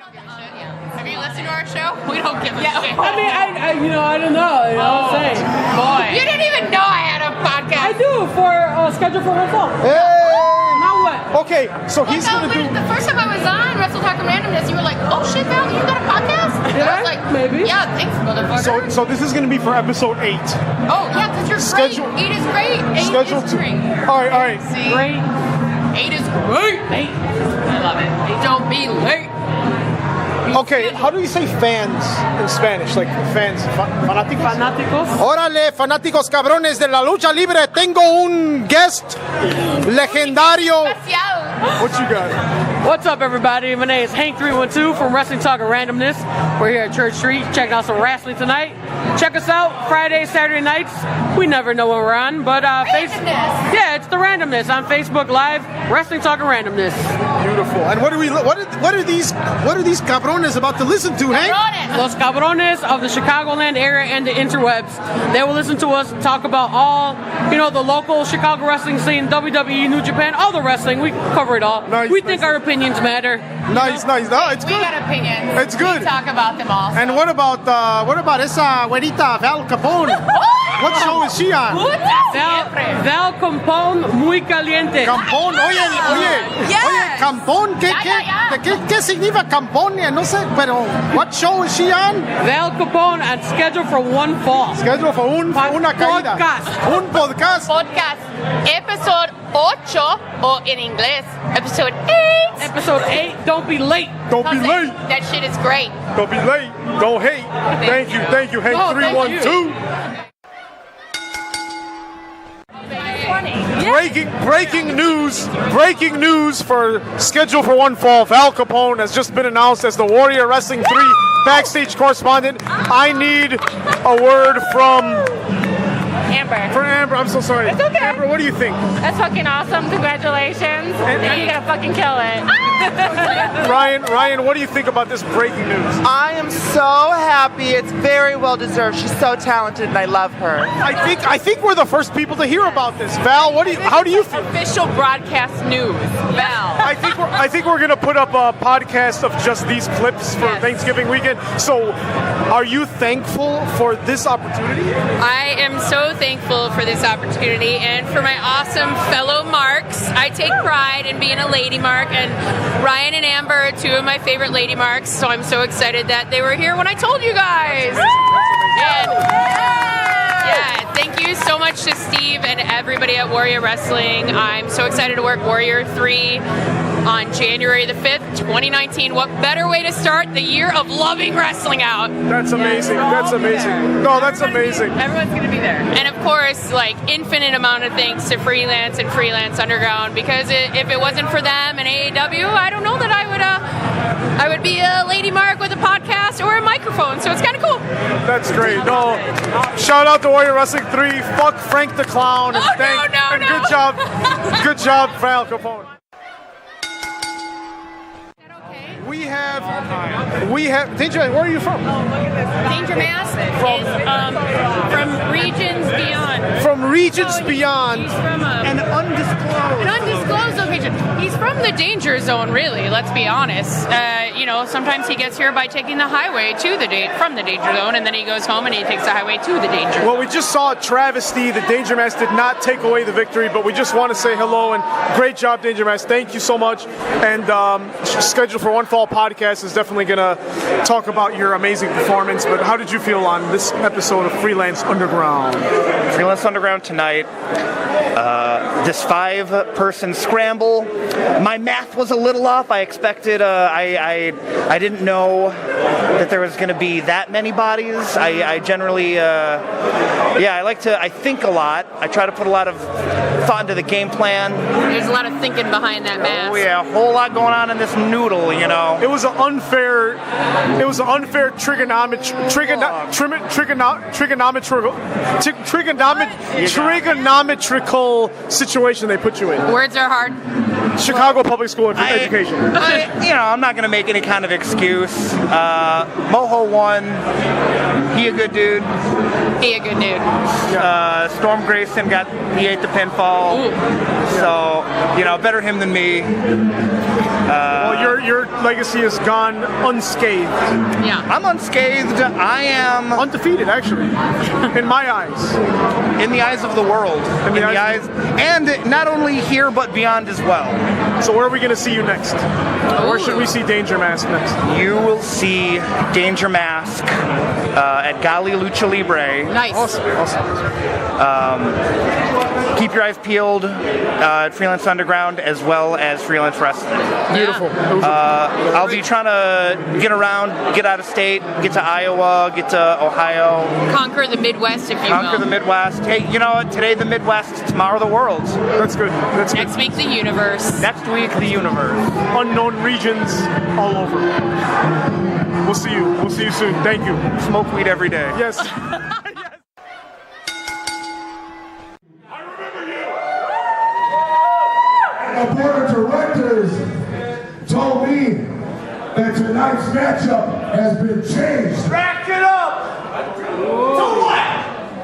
Have you listened to our show? We don't give a shit. I mean, I don't know. You know what I'm saying? Boy. You didn't even know I had a podcast. I do for schedule for one fall. Hey! Now what? Okay, so he's gonna do. The first time I was on Wrestle Talk and Randomness, you were like, "Oh shit, Val, you got a podcast?" Did I I? was like, Maybe. Yeah, thanks, motherfucker. So this is gonna be for episode 8. Oh yeah, because you're Schedule- great. 8 is great. 8 Schedule is to. great. All right. See? Great. 8 is great. 8. I love it. Don't be late. Okay, how do you say fans in Spanish? Like fans, fanáticos? Fanáticos. Órale, fanáticos cabrones de la lucha libre. Tengo un guest legendario. Especial. What you got? What's up, everybody? My name is Hank312 from Wrestling Talk and Randomness. We're here at Church Street checking out some wrestling tonight. Check us out Friday, Saturday nights. We never know when we're on, but yeah, it's the Randomness on Facebook Live. Wrestling Talk and Randomness. Beautiful. And what are these cabrones about to listen to, Hank? Los cabrones of the Chicagoland area and the interwebs. They will listen to us talk about all, the local Chicago wrestling scene, WWE, New Japan, all the wrestling. We cover it all. Nice, we think our opinions matter. Nice. No, it's We good. got opinions. It's good. We talk about them all. And what about esa güerita Val Capone? What show is she on? Val Capone muy caliente. Campón, oye, Campón, ¿qué significa Campone? No sé, pero what show is she on? Val Capone on schedule for one fall. Schedule for una caída. Podcast. Un podcast. Podcast. Episode 8, o en inglés, episode 8. Episode 8, don't be late. Don't be late. That shit is great. Don't be late. Don't hate. Thank you, Hank No, thank 312. Breaking news for schedule for one fall. Val Capone has just been announced as the Warrior Wrestling 3 backstage correspondent. I need a word from Amber. I'm so sorry. It's okay. Amber, what do you think? That's fucking awesome. Congratulations. You're gonna fucking kill it. Ryan, what do you think about this breaking news? I am so happy. It's very well deserved. She's so talented and I love her. I think we're the first people to hear about this. Val, how do you feel? Official broadcast news. Val. I think we're gonna put up a podcast of just these clips for Thanksgiving weekend. So, are you thankful for this opportunity? I am so thankful for this opportunity and for my awesome fellow marks. I take pride in being a lady mark, and Ryan and Amber are 2 of my favorite lady marks, so I'm so excited that they were here when I told you guys. And thank you so much to Steve and everybody at Warrior Wrestling. I'm so excited to work Warrior 3 on January the 5th, 2019. What better way to start the year of loving wrestling out? That's amazing. That's amazing. No, that's amazing. Everyone's going to be there. And of course, infinite amount of thanks to Freelance and Freelance Underground, because if it wasn't for them and AAW, I don't know that I would be a lady mark with a podcast or a microphone. So it's kind of cool. That's great. No, shout out to Warrior Wrestling 3. Fuck Frank the Clown. And no. Good job, Val Capone. We have Danger. Where are you from? Danger Mask is from Regions Beyond. From Regions Beyond. He's from an undisclosed location. He's from the danger zone, really. Let's be honest. Sometimes he gets here by taking the highway from the danger zone, and then he goes home and he takes the highway to the danger zone. Well, we just saw a travesty. The Danger Mask did not take away the victory, but we just want to say hello and great job, Danger Mask. Thank you so much. And schedule for One Fall podcast is definitely going to talk about your amazing performance. But how did you feel on this episode of Freelance Underground? Freelance Underground tonight. This 5-person scramble. My math was a little off. I expected. I didn't know that there was going to be that many bodies. I generally, I think a lot. I try to put a lot of thought into the game plan. There's a lot of thinking behind that mask. Oh yeah, a whole lot going on in this noodle. It was an unfair trigonometrical situation they put you in. Words are hard. Chicago Public School Education. I'm not going to make any kind of excuse. Moho won. He a good dude. He a good dude. Storm Grayson he ate the pinfall. Ooh. So, better him than me. Well, your legacy has gone unscathed. Yeah. I'm unscathed. I am Undefeated, actually, in my eyes. in the eyes of the world. In the eyes, and not only here but beyond as well. So where are we going to see you next? Where should we see Danger Mask next? You will see Danger Mask at Gali Lucha Libre. Nice. Awesome. Keep your eyes peeled at Freelance Underground as well as Freelance Wrestling. Beautiful. I'll be trying to get around, get out of state, get to Iowa, get to Ohio. Conquer the Midwest, if you will. Conquer the Midwest. Hey, you know what? Today the Midwest, tomorrow the world. That's good. Next week, the universe. Next week, the universe. Unknown regions all over. We'll see you. We'll see you soon. Thank you. Smoke weed every day. Yes. The board of directors told me that tonight's matchup has been changed. Back it up! So what?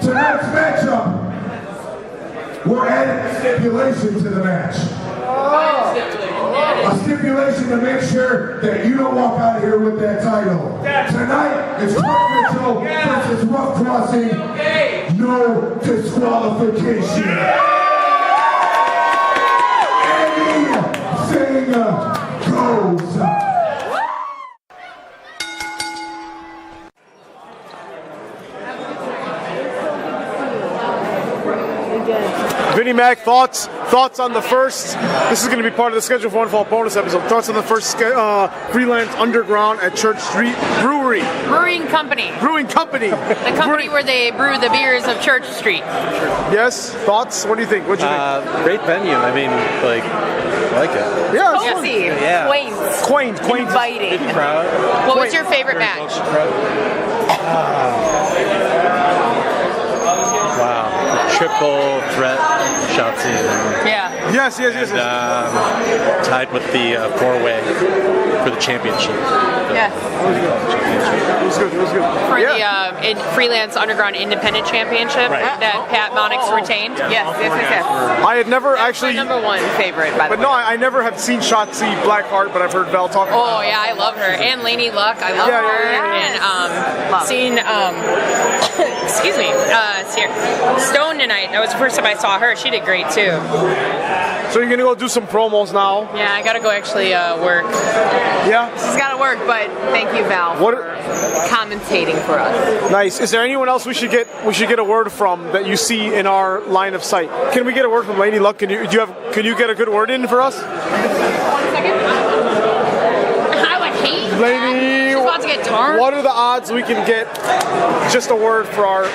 Tonight's matchup, we're adding a stipulation to the match. A stipulation to make sure that you don't walk out of here with that title. Tonight, it's Mitchell versus Rough Crossing. No disqualification. Thing goes. Vinnie Mac, thoughts on the first. This is going to be part of the schedule for One Fall bonus episode. Thoughts on the first Freelance Underground at Church Street Brewery. Brewing company. The company where they brew the beers of Church Street. Yes. Thoughts? What do you think? What do you think? Great venue. I mean, I like it. Yeah. Cozy. Yeah. Quaint. Big Inviting. crowd. What was your favorite match? Wow. Triple threat Shotzi. Yeah. Yes. Tied with the four-way for the championship. Yes. It was good. For the Freelance Underground Independent Championship that Pat Monix retained. Yes. I had never actually. My number one favorite, by the way. But no, I never have seen Shotzi Blackheart, but I've heard Val talk about Oh yeah, I love her. And Lainey Luck, I love her. And seen excuse me, Stone tonight. That was the first time I saw her. She did great too. So you're gonna go do some promos now? Yeah, I gotta go actually work. Yeah. She's gotta work, but thank you, Val, for commentating for us. Nice. Is there anyone else we should get a word from that you see in our line of sight? Can we get a word from Lady Luck? Can you get a good word in for us? 1 second. I would hate Lady, she's about to get tarred. what are the odds we can get just a word for our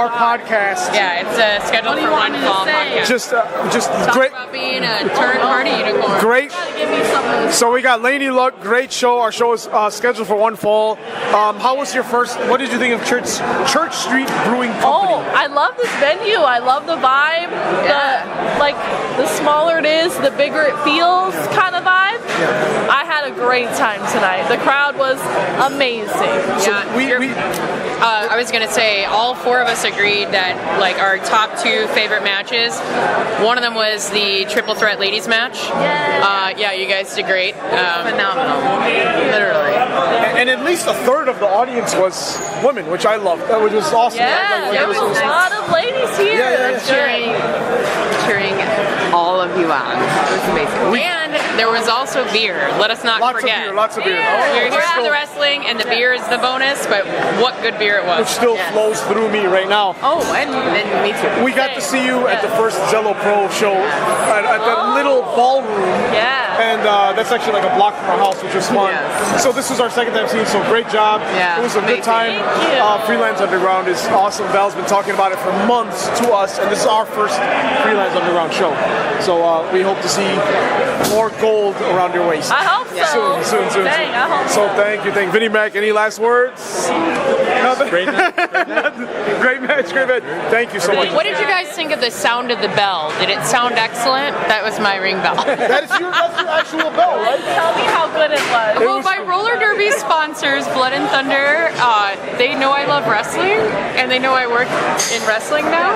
podcast? Yeah, it's scheduled for One Fall podcast. Just Talk great. about being a turned party unicorn. Great. So we got Lady Luck. Great show. Our show is scheduled for One Fall. How was your first? What did you think of Church Street Brewing Company? Oh, I love this venue. I love the vibe. The smaller it is, the bigger it feels kind of vibe. Yeah. I had a great time tonight. The crowd was amazing. So I was gonna say all four of us agreed that our top two favorite matches. One of them was the triple threat ladies match. Yeah, you guys did great. Phenomenal. Literally. And at least a third of the audience was women, which I loved. That was just awesome. Yeah, there was a lot of ladies here. Yeah. Cheering all of you on. It was amazing. And there was also beer. Let us not forget. Lots of beer. We're here for the wrestling, and the beer is the bonus. But what good beer it was! Which still flows through me right now. Oh, and me too. We got to see you at the first Zello Pro show at that little ballroom. Yeah. And that's actually like a block from our house, which was fun. Yes. So this was our second time seeing you, so great job. Yeah, It was a good time. Freelance Underground is awesome. Val's been talking about it for months to us, and this is our first Freelance Underground show. So we hope to see more gold around your waist. I hope so. Soon. Dang, I hope so. Thank you. Vinnie Mac, any last words? Nothing? Great match. Great match. Thank you so much. What did you guys think of the sound of the bell? Did it sound excellent? That was my ring bell. That's your actual bell, right? Tell me how good it was. Well, my roller derby sponsors, Blood and Thunder, they know I love wrestling, and they know I work in wrestling now.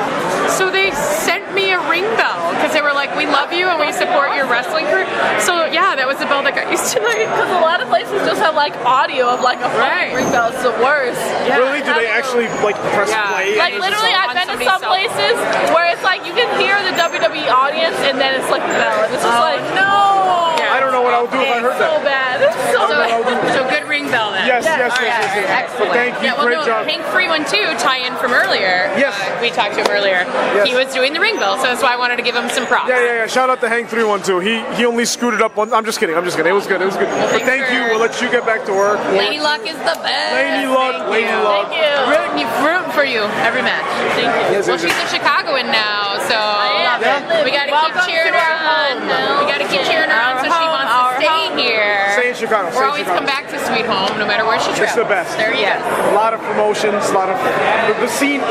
So they sent me a ring bell because they were like, we love you and we support your wrestling career. So yeah, that was the bell that got used tonight. Because a lot of places just have like audio of like a fucking ring bell. It's the worst. Yeah. Really? Do they actually like press play? Like literally, I've been to some places where it's like you can hear the WWE audience and then it's like the bell, and it's just like no. I don't know what I would do if I heard that. So bad. It's so good ring bell then. Yes. Excellent. Thank you. Great job. Hank 312 tie-in from earlier. Yes. We talked to him earlier. Yes. He was doing the ring bell, so that's why I wanted to give him some props. Yeah. Shout out to Hank 312. He only screwed it up once. I'm just kidding. It was good. It was good. But thank you. We'll let you get back to work. Lady Luck is the best. Lady Luck. Thank you. Rooting for you every match. Thank you. Yes, well, she's a Chicagoan now, so we got to keep cheering her on. We got to keep cheering her on so she wants to stay here. Stay in Chicago. Or always come back to Sweet Home, no matter where she travels. It's the best. There you go. A lot of promotions, a lot of the scene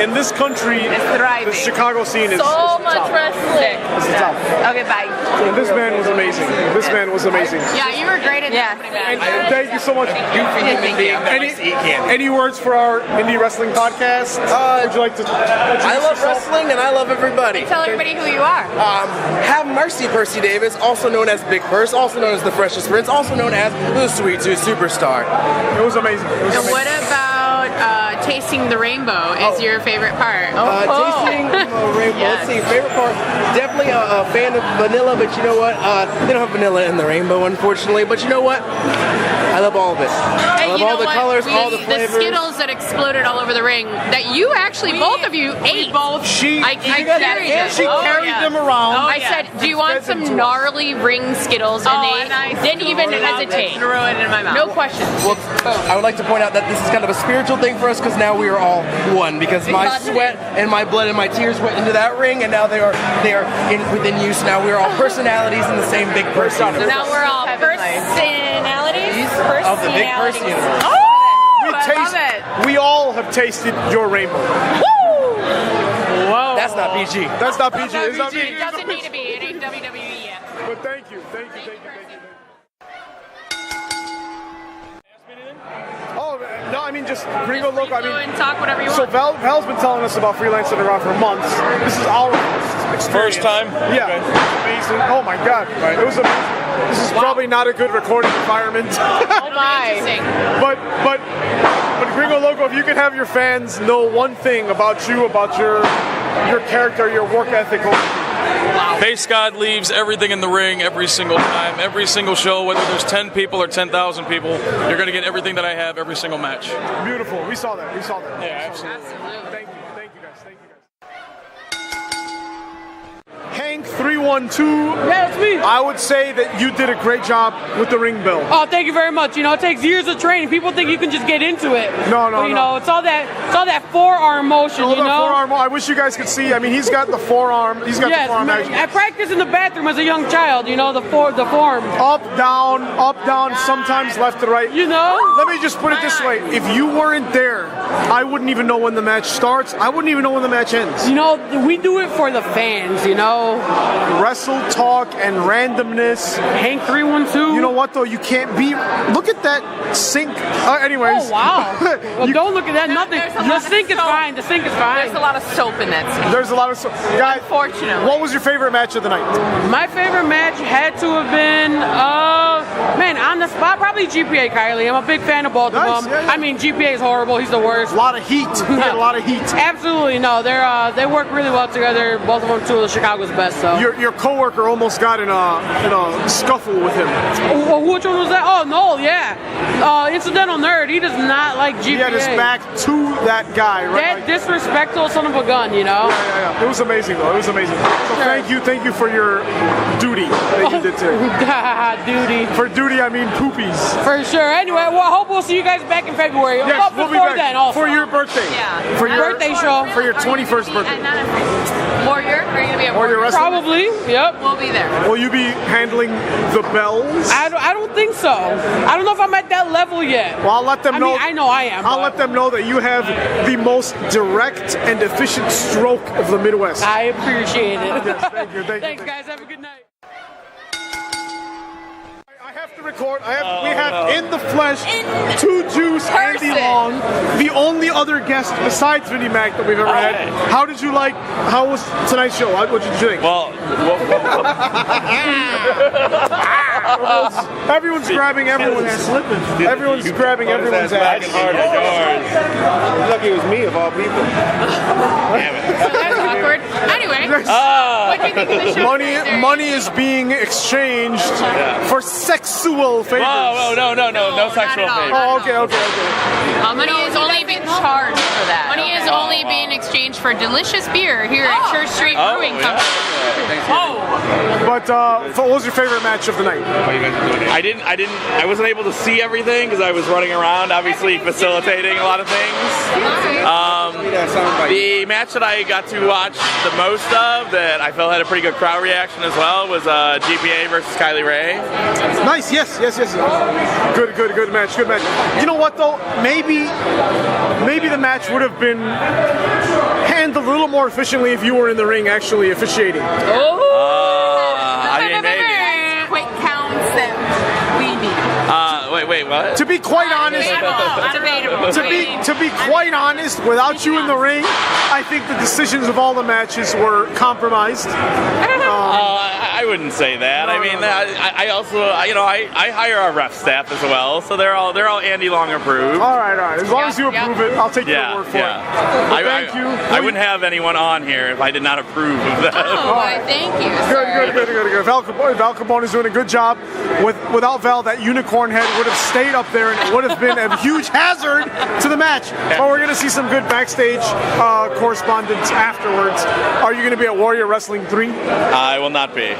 in this country. It's thriving. The Chicago scene is so much wrestling. It's the top. Okay, bye. And this man was amazing. This man was amazing. Yeah, you were great at that. And thank you so much. Any words for our indie wrestling podcast? Would you like to? I love wrestling and I love everybody. Tell everybody who you are. Have mercy, Percy Davis, also known as Big Purse, also known as the Freshest Prince, also known as the Sweet Tooth Superstar. It was amazing. And what about tasting the rainbow is your favorite part? Tasting the rainbow. Let's see, favorite part. Definitely a fan of vanilla, but you know what? They don't have vanilla in the rainbow, unfortunately. But you know what? I love all of it. I love all the colors, all the flavors. The Skittles that exploded all over the ring that you actually, both of you ate. I carried them around. I said, do you want some gnarly ring Skittles? And they didn't even hesitate. Threw it in my mouth. No questions. Well, I would like to point out that this is kind of a spiritual thing for us because now we are all one. Because my sweat and my blood and my tears went into that ring, and now they are within use. Now we are all personalities in the same big person. So now we're all personalities of the big person universe. We all have tasted your rainbow. Whoa! That's not PG. That's not PG. It doesn't need to be. It ain't WWE yet. But thank you. Oh, no, I mean just Gringo Loco. And talk whatever you want. So Val's been telling us about Freelance Underground for months. This is our experience. First time? Yeah. Okay. Amazing. Oh my God. Right. It was amazing. This is probably not a good recording environment. Oh my. But Gringo Loco, if you could have your fans know one thing about you, about your character, your work ethic. Base God leaves everything in the ring every single time, every single show, whether there's 10 people or 10,000 people, you're going to get everything that I have every single match. Beautiful. We saw that. Yeah, absolutely. Thank you guys. Hank 312. Yeah, it's me. I would say that you did a great job with the ring bell. Oh, thank you very much. You know, it takes years of training. People think you can just get into it. No. But, you know, it's all that forearm motion. You know. Forearm. I wish you guys could see. I mean, he's got the forearm. He's got the forearm action. I practiced in the bathroom as a young child. You know, the form. Up, down, sometimes left to right. You know. Let me just put it this way: if you weren't there, I wouldn't even know when the match starts. I wouldn't even know when the match ends. You know, we do it for the fans. You know. Wrestle talk and randomness. Hank 312. You know what though? You can't be. Look at that sink. Anyways. Oh wow. Well, don't look at that. Nothing. The sink is fine. The sink is fine. There's a lot of soap in that sink. There's a lot of soap. Guys, unfortunately. What was your favorite match of the night? My favorite match had to have been, on the spot, probably GPA Kylie. I'm a big fan of both of them. Yeah. I mean, GPA is horrible. He's the worst. A lot of heat. He had a lot of heat. Absolutely no. They work really well together. Both of them two of Chicago's best. So your coworker almost got in a scuffle with him. Which one was that? Oh no, yeah. Incidental Nerd. He does not like GPA. He had his back to that guy. Right? That disrespectful son of a gun. You know. Yeah. It was amazing though. It was amazing. So thank you for your duty that you did today. Duty. For duty, I mean poopies. For sure. Anyway, well, I hope we'll see you guys back in February. Yes, we'll be back then also. for your birthday. Yeah. For your birthday show. For your 21st birthday. Warrior? Are you gonna be at Warrior Wrestling? Probably. Yep. We'll be there. Will you be handling the bells? I don't think so. I don't know if I'm at that level yet. Well, I'll let them know. I know I am. I'll let them know that you have the most direct and efficient stroke of the Midwest. I appreciate it. Yes, thank you. Thanks, guys. Have a good night. I have to record. We have in the flesh 2 Juice Andy Long, the only other guest besides Vinnie Mac that we've ever had. How did you like? How was tonight's show? What did you think? Well, everyone's grabbing everyone's. Everyone's grabbing everyone's ass. Lucky it was me of all people. So that's awkward. Anyway, what do you think of the show? Money is being exchanged for sexual favors. Whoa, no sexual favors. Oh, okay. Money is only being charged for that. Money is only being exchanged for delicious beer here at Church Street Brewing Company. But what was your favorite match of the night? I wasn't able to see everything because I was running around, obviously facilitating a lot of things. The match that I got to watch the most of, that I felt had a pretty good crowd reaction as well, was GPA versus Kylie Ray. Nice, yes. Good match. You know what though? Maybe the match would have been handled a little more efficiently if you were in the ring actually officiating. Maybe. Quick counts that we need. Wait, what? To be quite honest, to be quite honest, without you in the ring, I think the decisions of all the matches were compromised. I wouldn't say that. I mean, I also, I hire our ref staff as well, so they're all Andy Long approved. All right. As long as you approve it, I'll take your word for it. Thank you. I wouldn't have anyone on here if I did not approve of that. Thank you. Good. Val Capone is doing a good job. Without Val, that unicorn head would have stayed up there, and it would have been a huge hazard to the match. But we're going to see some good backstage correspondence afterwards. Are you going to be at Warrior Wrestling 3? I will not be.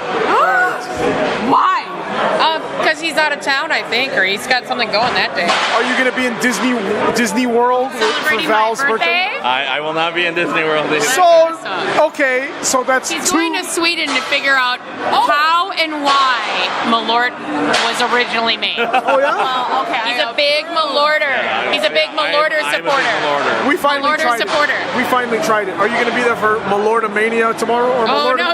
Why? Because he's out of town, I think, or he's got something going that day. Are you going to be in Disney World for Val's birthday? I will not be in Disney World either. So that's he's going to Sweden to figure out how and why Malort was originally made. Oh yeah? Okay. He's a big Malorter. He's a big Malorter supporter. We finally tried it. Are you going to be there for Malortamania tomorrow? Or no.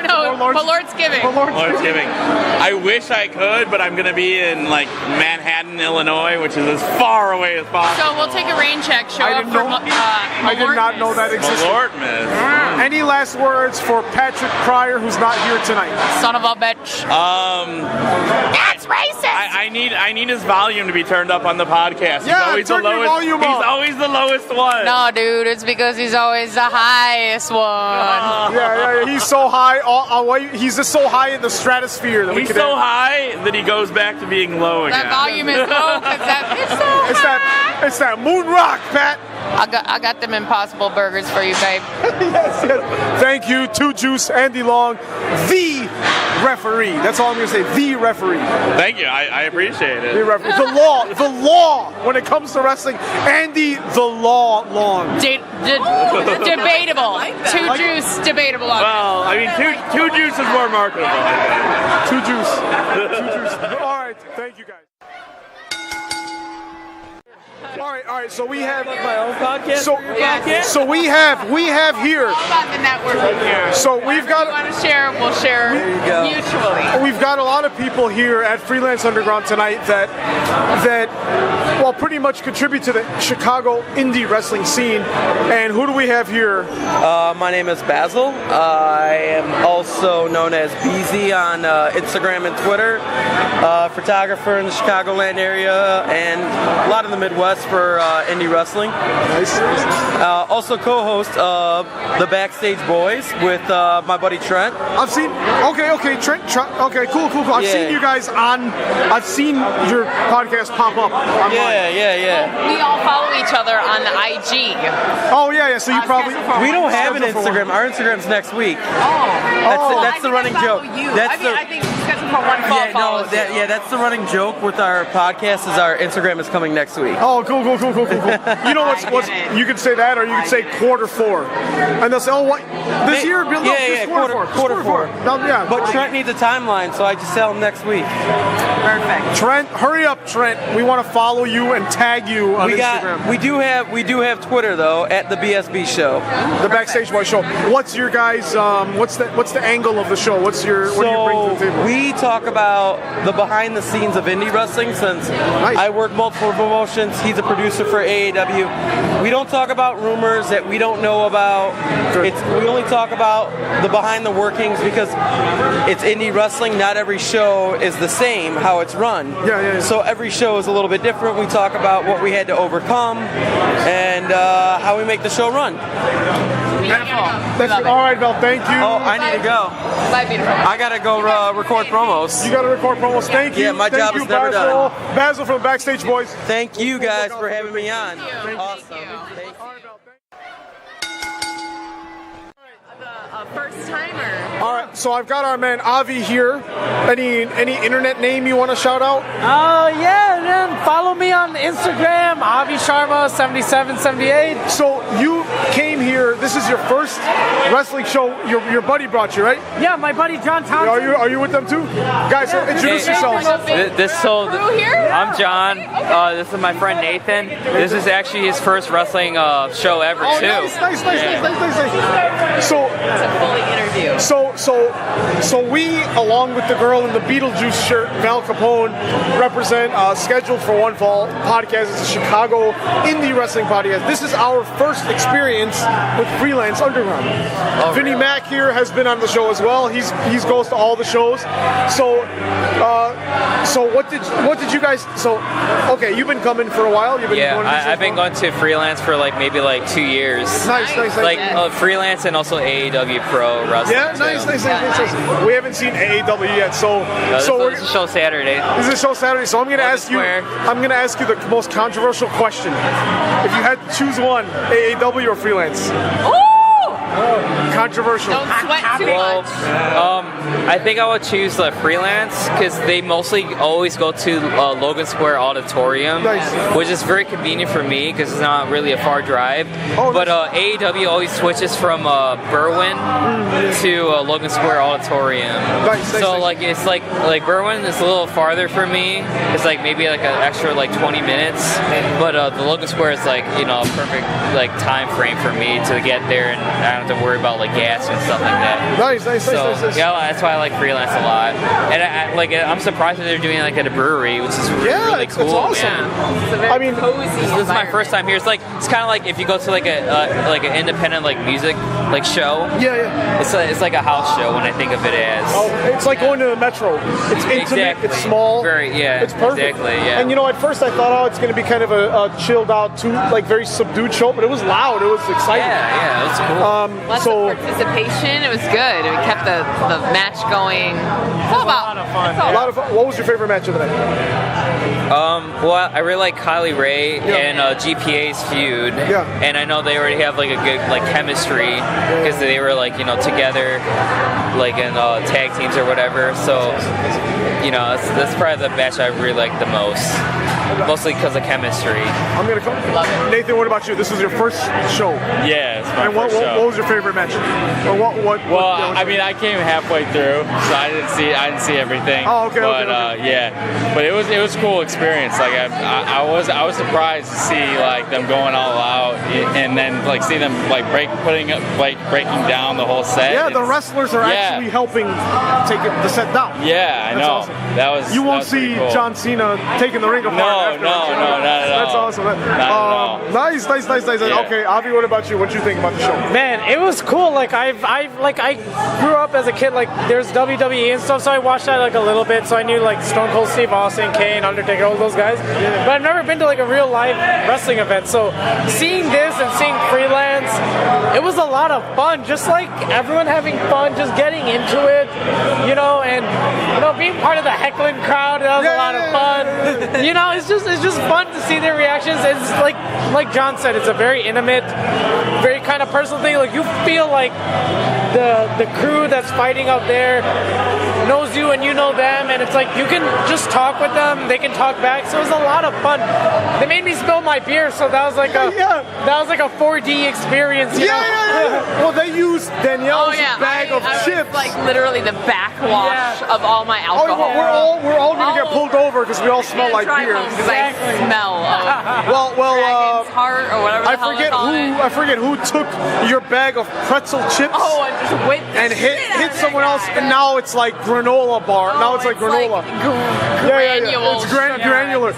Malort's Giving. Malort's Giving. I wish I could, but I'm going to be in Manhattan, Illinois, which is as far away as possible. So we'll take a rain check. I did not know that existed. Malortmas. Any last words for Patrick Pryor, who's not here tonight? Son of a bitch. That's racist. I need his volume to be turned up on the podcast. He's always the lowest. He's always the lowest one. No, dude, it's because he's always the highest one. Yeah. He's so high. He's just so high in the stratosphere that he's so high that he goes back to being low again. That volume is low because it's that moon rock, Pat. I got them Impossible Burgers for you, babe. Yes. Thank you, 2 Juice, Andy Long, the referee. That's all I'm going to say, the referee. Thank you, I appreciate it. The referee. The law, when it comes to wrestling, Andy the Law Long. Debatable. 2 Juice, debatable. Well, I mean, two Juice is more marketable. 2 Juice. All right, thank you guys. All right. So we have my own podcast. So we have here. On the network here. So we've got. If you want to share, we'll share mutually. We've got a lot of people here at Freelance Underground tonight that pretty much contribute to the Chicago indie wrestling scene. And who do we have here? My name is Basil. I am also known as BZ on Instagram and Twitter. Photographer in the Chicagoland area and a lot in the Midwest for indie wrestling. Nice. Also co-host of the Backstage Boys with my buddy Trent. I've seen. Okay, Trent. Okay, cool. I've seen you guys on. I've seen your podcast pop up online. Yeah. We all follow each other on the IG. Oh yeah. So you probably. We don't have an Instagram. Our Instagram's next week. That's the running joke. I think it's scheduled for one fall. That's the running joke with our podcast. Is our Instagram is coming next week. Oh, cool. You know what's you could say that, or you could say Q4, and they'll say, "Oh, what this year?" Q4. Yeah, but Trent needs a timeline, so I just tell him next week. Perfect. Trent, hurry up, Trent. We want to follow you and tag you on Instagram. We do have Twitter though at the BSB Show, the Backstage Boy Show. What's your guys? What's the angle of the show? What do you bring to the table? We talk about the behind the scenes of indie wrestling since I work multiple promotions. He's a producer for AAW. We don't talk about rumors that we don't know about. We only talk about the behind the workings because it's indie wrestling. Not every show is the same how it's run. So every show is a little bit different. We talk about what we had to overcome and how we make the show run. That's all right, Val. Thank you. Oh, I need to go. Bye, beautiful. I gotta go record promos. You gotta record promos. Thank you. Yeah, my job is never Basil. done. Basil from the Backstage Boys. Thank you guys for having me on. Awesome. Thank you. A first timer. All right, so I've got our man Avi here. Any internet name you want to shout out? Yeah, man. Follow me on Instagram, Avi Sharma 7778. So you came here. This is your first wrestling show. Your buddy brought you, right? Yeah, my buddy John Thompson. Are you with them too, guys? So introduce yourselves. I'm John. This is my friend Nathan. This is actually his first wrestling show ever too. Nice. So it's a fully interview. So we, along with the girl in the Beetlejuice shirt, Val Capone, represent Scheduled for One Fall podcast. It's a Chicago indie wrestling podcast. This is our first experience with Freelance Underground. Vinnie Mac here has been on the show as well. He goes to all the shows. So what did you guys? So okay, you've been coming for a while. You've been going to I've been going to Freelance for maybe 2 years. Nice. Freelance and also AAW Pro Wrestling. Yeah, nice. We haven't seen AAW yet, so this is a show Saturday. This is a show Saturday, so I'm going to ask you the most controversial question. If you had to choose one, AAW or Freelance? Controversial. Don't sweat too much. I think I would choose the Freelance because they mostly always go to Logan Square Auditorium, which is very convenient for me because it's not really a far drive. But AEW always switches from Berwyn to Logan Square Auditorium. It's like Berwyn is a little farther for me. It's maybe an extra 20 minutes, but the Logan Square is a perfect time frame for me to get there, and I don't have to worry about gas and stuff like that. Nice. Yeah, that's why I like Freelance a lot. And I'm surprised that they're doing it at a brewery, which is really cool. It's awesome. Yeah. It's a very cozy. This is my first time here. It's kind of like if you go to an independent music show. Yeah. It's like a house show when I think of it as. Oh, it's like going to the Metro. It's intimate. It's small. It's perfect. Exactly. Yeah. And at first I thought, it's going to be kind of a chilled out, very subdued show, but it was loud. It was exciting. Yeah, it was cool. Lots of participation. It was good. It kept the match going. A lot of fun. What was your favorite match of the night? Well, I really like Kylie Ray and GPA's feud. Yeah. And I know they already have a good chemistry because they were together in tag teams or whatever. So that's probably the match I really like the most. Mostly because of chemistry. I'm gonna come. Nathan, what about you? This was your first show. Yeah, it's my first show. What was your favorite match? Or what? I came halfway through, so I didn't see everything. Oh, okay. But it was a cool experience. I was surprised to see them going all out, and then see them breaking down the whole set. Yeah, the wrestlers are actually helping take the set down. Yeah, I know. Awesome. That was. You won't see John Cena taking the ring apart. No, not at all. That's awesome. Nice. Okay, Avi, what about you? What you think about the show? Man, it was cool. I grew up as a kid. There's WWE and stuff, so I watched that a little bit. So I knew Stone Cold Steve Austin, Kane, Undertaker, all those guys. But I've never been to a real live wrestling event. So seeing this and seeing Freelance, it was a lot of fun. Just everyone having fun, just getting into it, and being part of the heckling crowd. That was a lot of fun. It's just fun to see their reactions. It's like John said, it's a very intimate, very kind of personal thing. You feel the crew that's fighting out there knows you and you know them, and it's you can just talk with them, they can talk back. So it was a lot of fun. They made me spill my beer, so that was a 4D experience. Well, they used Danielle's bag of chips. Literally the backwash of all my alcohol. We're all gonna get pulled over because we all smell like beer. Because I smell of Dragon's heart or whatever. I forget who took your bag of pretzel chips. Oh, and just whipped and hit someone else, and now it's like granola bar. Now it's like granola. Granules. It's granular.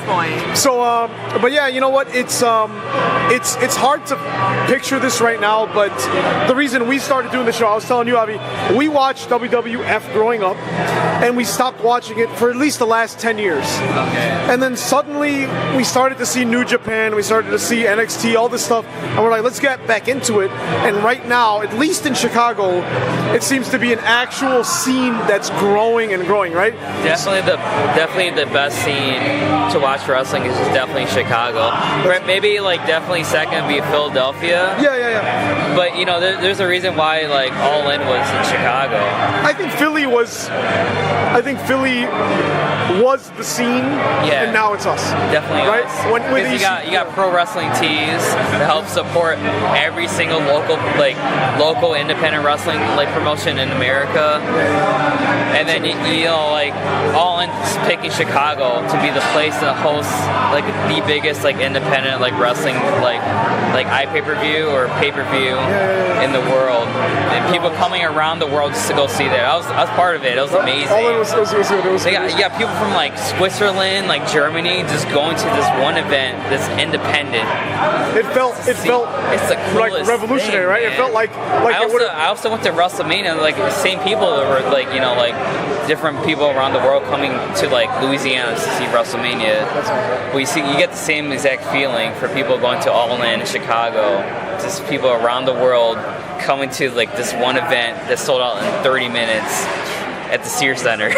So, but yeah, you know what? It's hard to picture this right now. But the reason we started doing the show, I was telling you, Avi, we watched WWF growing up, and we stopped watching it for at least the last 10 years. And then suddenly we started to see New Japan, we started to see NXT, all this stuff, and we're like, let's get back into it. And right now, at least in Chicago, it seems to be an actual scene that's growing and growing, right? Definitely the best scene to watch wrestling is just definitely Chicago. Maybe like definitely second would be Philadelphia. Yeah. But you know, there's a reason why like All In was in Chicago. I think Philly was the scene, and now it's us. Definitely right? us. Because you got pro wrestling tees to help support every single local independent wrestling like promotion in America. And then you know like All In picking Chicago to be the place to host like the biggest like independent like wrestling like iPay-per-view or pay-per-view in the world, and people coming around the world just to go see that. I was part of it. It was amazing. All In was good. You got people from like Switzerland, like Germany, just going to this one event, this independent. It felt it's the coolest like revolutionary, thing, right? man. It felt like I also went to WrestleMania. Like the same people that were like like different people around the world coming to like Louisiana to see WrestleMania. You get the same exact feeling for people going to All In Chicago. Just people around the world coming to like this one event that sold out in 30 minutes at the Sears Center.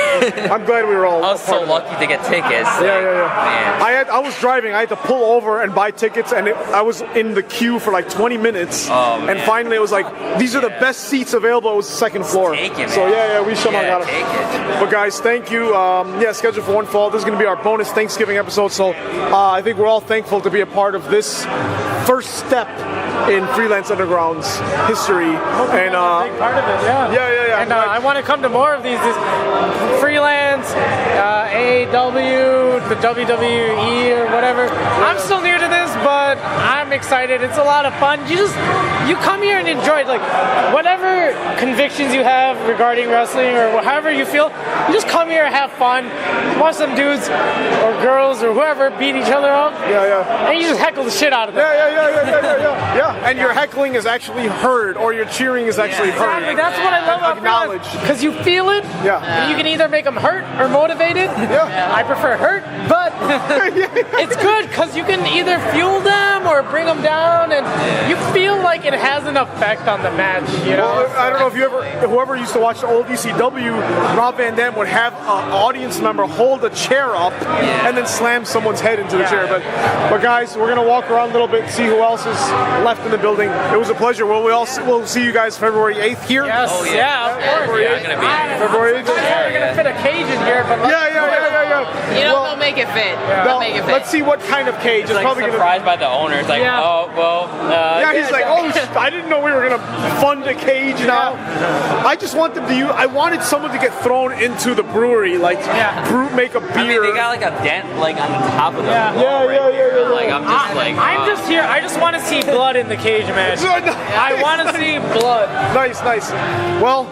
I'm glad we were all. I was so lucky to get tickets. Man. I was driving. I had to pull over and buy tickets, and I was in the queue for like 20 minutes. And finally, it was like these are the best seats available. It was the second floor. So we somehow got it. But guys, thank you. Scheduled for one fall. This is going to be our bonus Thanksgiving episode. So I think we're all thankful to be a part of this first step in Freelance Underground's history. And big part of it, yeah. And I want to come to more of these. Freelance, AEW, the WWE or whatever. I'm still new to this, but I'm excited. It's a lot of fun. You come here and enjoy it. Like whatever convictions you have regarding wrestling or however you feel, you just come here and have fun. Watch some dudes or girls or whoever beat each other up. And you just heckle the shit out of them. Yeah. And your heckling is actually heard, or your cheering is actually heard. Exactly. That's what I love about Freelance. Because you feel it. And you can either make them hurt or motivated. I prefer hurt, but it's good because you can either fuel them or bring them down, and you feel like it has an effect on the match. You know. Well, I don't know if whoever used to watch the old ECW, Rob Van Dam would have an audience member hold a chair up and then slam someone's head into the chair. But guys, we're gonna walk around a little bit, see who else is left in the building. It was a pleasure. We'll see you guys February 8th here. Yes. Of course. I'm gonna be here. February 8th. We're gonna fit a cage in here, but You know, they'll make it fit. They'll make it fit. Let's see what kind of cage. It's like probably surprised by the owners. Like, he's like, I didn't know we were gonna fund a cage now. I just want them to use. I wanted someone to get thrown into the brewery, like make a beer. I mean, they got like a dent like on the top of the Like I'm just here. I just want to see blood in the cage match. I want to see blood. Nice. Well,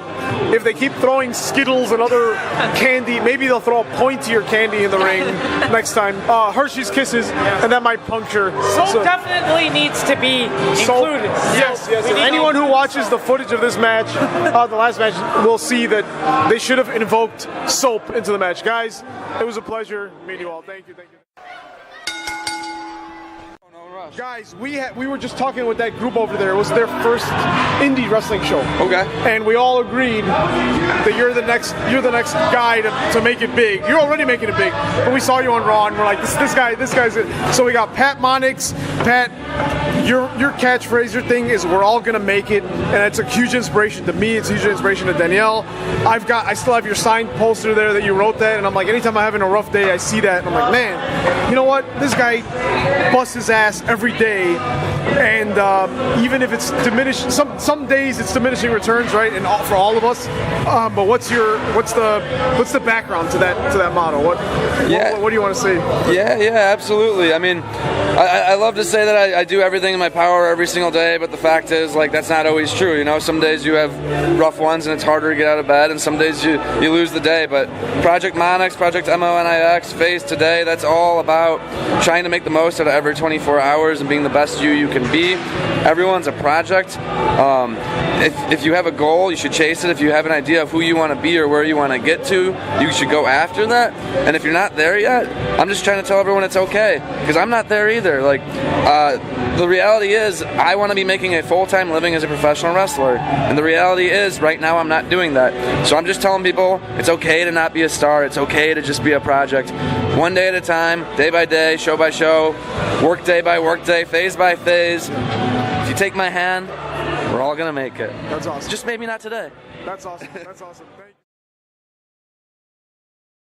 if they keep throwing Skittles and other candy, maybe they'll throw a pointier candy in the ring next time. Hershey's Kisses, and that might puncture. Soap definitely needs to be included. Yes. Anyone who watches the footage of this match, the last match, will see that they should have invoked soap into the match. Guys, it was a pleasure meeting you all. Thank you. Guys, we were just talking with that group over there. It was their first indie wrestling show. Okay. And we all agreed that you're the next guy to make it big. You're already making it big. But we saw you on Raw and we're like, this guy's it. So we got Pat Monix. Pat, your catchphrase, your thing is we're all gonna make it, and it's a huge inspiration to me. It's a huge inspiration to Danielle. I still have your signed poster there that you wrote that, and I'm like, anytime I'm having a rough day, I see that, and I'm like, man, you know what? This guy busts his ass every every day, and even if it's diminished, some days it's diminishing returns, right? And for all of us. But what's the background to that motto? What do you want to say? Yeah, absolutely. I mean, I love to say that I do everything in my power every single day, but the fact is, like, that's not always true. You know, some days you have rough ones and it's harder to get out of bed, and some days you lose the day. But Project Monix, Project Monix, Phase Today, that's all about trying to make the most out of every 24 hours and being the best you can be. Everyone's a project. If you have a goal, you should chase it. If you have an idea of who you want to be or where you want to get to, you should go after that. And if you're not there yet, I'm just trying to tell everyone it's okay, because I'm not there either. Like, the reality is, I want to be making a full-time living as a professional wrestler, and the reality is, right now, I'm not doing that. So I'm just telling people it's okay to not be a star. It's okay to just be a project, one day at a time, day by day, show by show, work day by work day, phase by phase. If you take my hand, we're all gonna make it. That's awesome. Just maybe not today. That's awesome. That's awesome. Thank you.